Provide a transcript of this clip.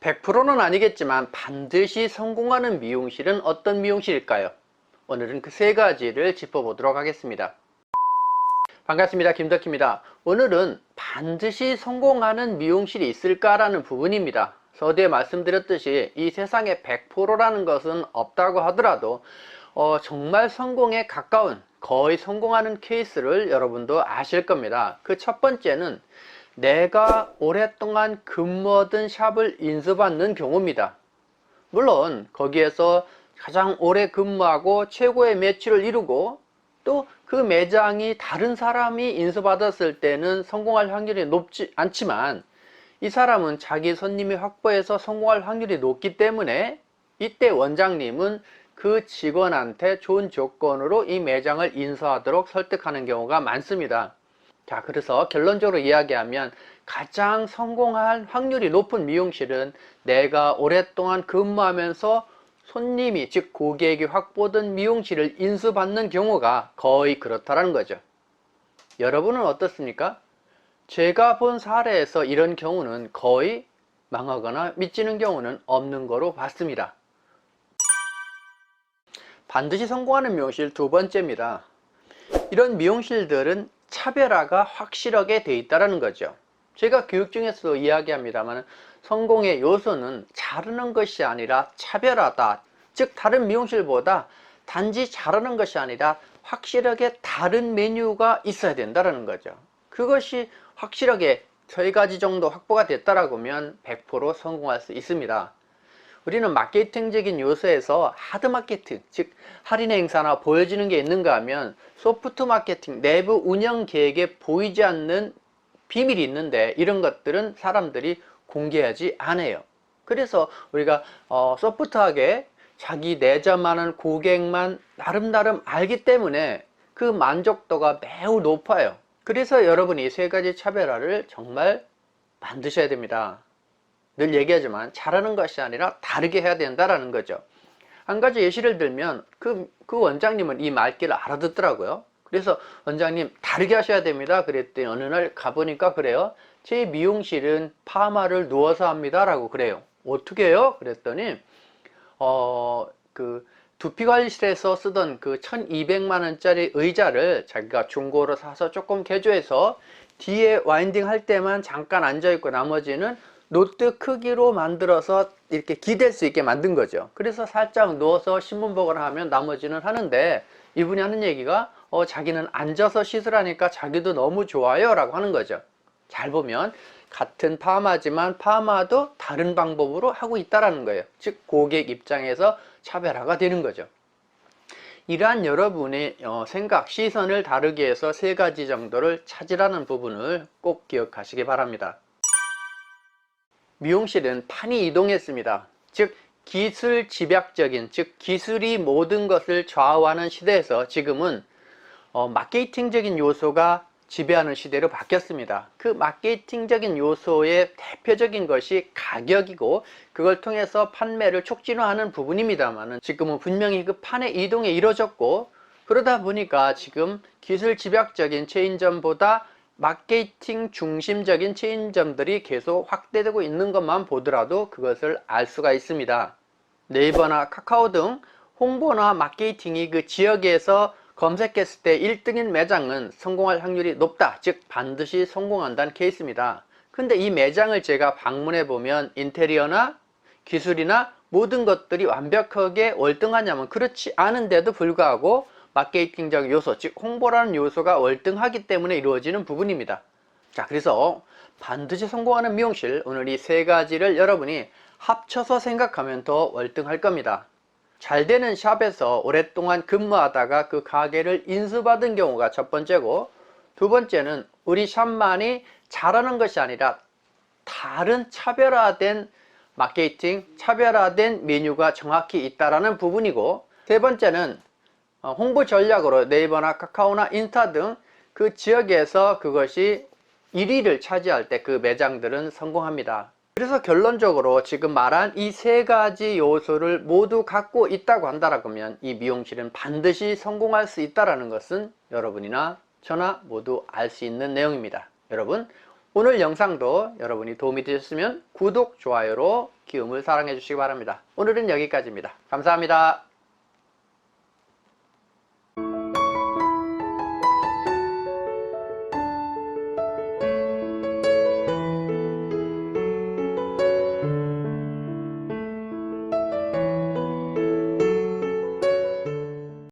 100%는 아니겠지만 반드시 성공하는 미용실은 어떤 미용실일까요? 오늘은 그 세 가지를 짚어보도록 하겠습니다. 반갑습니다. 김덕희입니다. 오늘은 반드시 성공하는 미용실이 있을까라는 부분입니다. 서두에 말씀드렸듯이 이 세상에 100%라는 것은 없다고 하더라도 정말 성공에 가까운 거의 성공하는 케이스를 여러분도 아실 겁니다. 그 첫 번째는 내가 오랫동안 근무하던 샵을 인수받는 경우입니다. 물론 거기에서 가장 오래 근무하고 최고의 매출을 이루고 또 그 매장이 다른 사람이 인수받았을 때는 성공할 확률이 높지 않지만 이 사람은 자기 손님이 확보해서 성공할 확률이 높기 때문에 이때 원장님은 그 직원한테 좋은 조건으로 이 매장을 인수하도록 설득하는 경우가 많습니다. 자, 그래서 결론적으로 이야기하면 가장 성공할 확률이 높은 미용실은 내가 오랫동안 근무하면서 손님이, 즉 고객이 확보된 미용실을 인수받는 경우가 거의 그렇다는 거죠. 여러분은 어떻습니까? 제가 본 사례에서 이런 경우는 거의 망하거나 미치는 경우는 없는 거로 봤습니다. 반드시 성공하는 미용실 두 번째입니다. 이런 미용실들은 차별화가 확실하게 돼 있다는 거죠. 제가 교육 중에서도 이야기합니다만 성공의 요소는 자르는 것이 아니라 차별화다. 즉 다른 미용실보다 단지 자르는 것이 아니라 확실하게 다른 메뉴가 있어야 된다는 거죠. 그것이 확실하게 세 가지 정도 확보가 됐다라고 하면 100% 성공할 수 있습니다. 우리는 마케팅적인 요소에서 하드 마케팅, 즉 할인 행사나 보여지는 게 있는가 하면 소프트 마케팅, 내부 운영 계획에 보이지 않는 비밀이 있는데 이런 것들은 사람들이 공개하지 않아요. 그래서 우리가 소프트하게 자기 내점하는 고객만 나름 알기 때문에 그 만족도가 매우 높아요. 그래서 여러분이 세 가지 차별화를 정말 만드셔야 됩니다. 늘 얘기하지만 잘하는 것이 아니라 다르게 해야 된다라는 거죠. 한 가지 예시를 들면 그 원장님은 이 말귀를 알아듣더라고요. 그래서 원장님 다르게 하셔야 됩니다. 그랬더니 어느 날 가보니까 그래요. 제 미용실은 파마를 누워서 합니다 라고 그래요. 어떻게 해요? 그랬더니 그 두피관리실에서 쓰던 그 1200만 원짜리 의자를 자기가 중고로 사서 조금 개조해서 뒤에 와인딩 할 때만 잠깐 앉아있고 나머지는 노트 크기로 만들어서 이렇게 기댈 수 있게 만든 거죠. 그래서 살짝 누워서 신문 보거나 하면 나머지는 하는데 이분이 하는 얘기가 자기는 앉아서 시술하니까 자기도 너무 좋아요 라고 하는 거죠. 잘 보면 같은 파마지만 파마도 다른 방법으로 하고 있다는 거예요. 즉 고객 입장에서 차별화가 되는 거죠. 이러한 여러분의 생각, 시선을 다르게 해서 세 가지 정도를 찾으라는 부분을 꼭 기억하시기 바랍니다. 미용실은 판이 이동했습니다. 즉 기술 집약적인, 즉 기술이 모든 것을 좌우하는 시대에서 지금은 마케팅적인 요소가 지배하는 시대로 바뀌었습니다. 그 마케팅적인 요소의 대표적인 것이 가격이고 그걸 통해서 판매를 촉진화하는 부분입니다만 지금은 분명히 그 판의 이동이 이루어졌고 그러다 보니까 지금 기술 집약적인 체인점보다 마케팅 중심적인 체인점들이 계속 확대되고 있는 것만 보더라도 그것을 알 수가 있습니다. 네이버나 카카오 등 홍보나 마케팅이 그 지역에서 검색했을 때 1등인 매장은 성공할 확률이 높다. 즉 반드시 성공한다는 케이스입니다. 근데 이 매장을 제가 방문해 보면 인테리어나 기술이나 모든 것들이 완벽하게 월등하냐면 그렇지 않은데도 불구하고 마케팅적 요소, 즉 홍보라는 요소가 월등하기 때문에 이루어지는 부분입니다. 자, 그래서 반드시 성공하는 미용실, 오늘 이 세 가지를 여러분이 합쳐서 생각하면 더 월등할 겁니다. 잘 되는 샵에서 오랫동안 근무하다가 그 가게를 인수받은 경우가 첫 번째고, 두 번째는 우리 샵만이 잘하는 것이 아니라 다른 차별화된 마케팅, 차별화된 메뉴가 정확히 있다라는 부분이고, 세 번째는 홍보 전략으로 네이버나 카카오나 인스타 등 그 지역에서 그것이 1위를 차지할 때 그 매장들은 성공합니다. 그래서 결론적으로 지금 말한 이 세 가지 요소를 모두 갖고 있다고 한다라고 하면 이 미용실은 반드시 성공할 수 있다는 것은 여러분이나 저나 모두 알 수 있는 내용입니다. 여러분 오늘 영상도 여러분이 도움이 되셨으면 구독, 좋아요로 키움을 사랑해 주시기 바랍니다. 오늘은 여기까지입니다. 감사합니다.